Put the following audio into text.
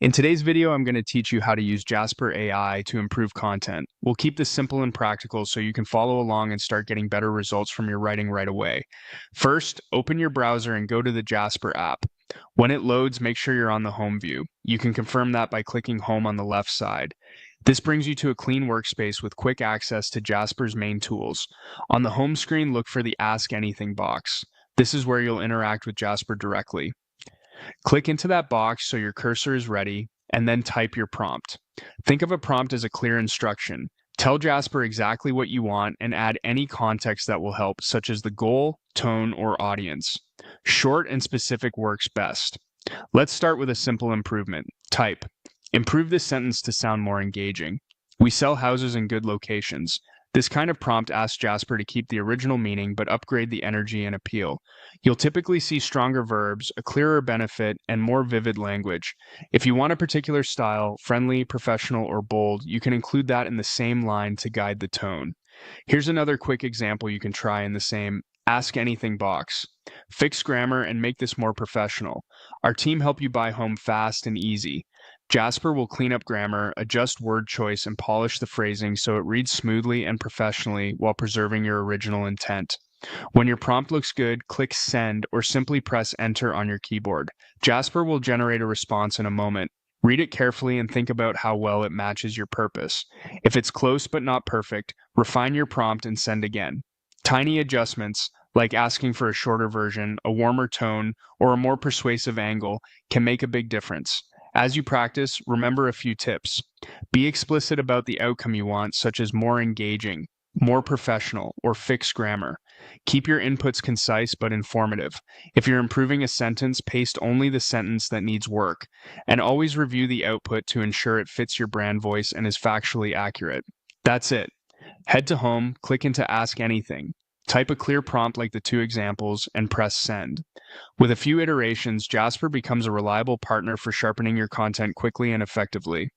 In today's video, I'm going to teach you how to use Jasper AI to improve content. We'll keep this simple and practical so you can follow along and start getting better results from your writing right away. First, open your browser and go to the Jasper app. When it loads, make sure you're on the home view. You can confirm that by clicking home on the left side. This brings you to a clean workspace with quick access to Jasper's main tools. On the home screen, look for the Ask Anything box. This is where you'll interact with Jasper directly. Click into that box so your cursor is ready, and then type your prompt. Think of a prompt as a clear instruction. Tell Jasper exactly what you want and add any context that will help, such as the goal, tone, or audience. Short and specific works best. Let's start with a simple improvement. Type, improve this sentence to sound more engaging. We sell houses in good locations. This kind of prompt asks Jasper to keep the original meaning but upgrade the energy and appeal. You'll typically see stronger verbs, a clearer benefit, and more vivid language. If you want a particular style, friendly, professional, or bold, you can include that in the same line to guide the tone. Here's another quick example you can try in the same Ask Anything box. Fix grammar and make this more professional. Our team help you buy home fast and easy. Jasper will clean up grammar, adjust word choice, and polish the phrasing so it reads smoothly and professionally while preserving your original intent. When your prompt looks good, click Send or simply press Enter on your keyboard. Jasper will generate a response in a moment. Read it carefully and think about how well it matches your purpose. If it's close but not perfect, refine your prompt and send again. Tiny adjustments, like asking for a shorter version, a warmer tone, or a more persuasive angle, can make a big difference. As you practice, remember a few tips. Be explicit about the outcome you want, such as more engaging, more professional, or fixed grammar. Keep your inputs concise but informative. If you're improving a sentence, paste only the sentence that needs work, and always review the output to ensure it fits your brand voice and is factually accurate. That's it. Head to home, click into Ask Anything. Type a clear prompt like the two examples, and press Send. With a few iterations, Jasper becomes a reliable partner for sharpening your content quickly and effectively.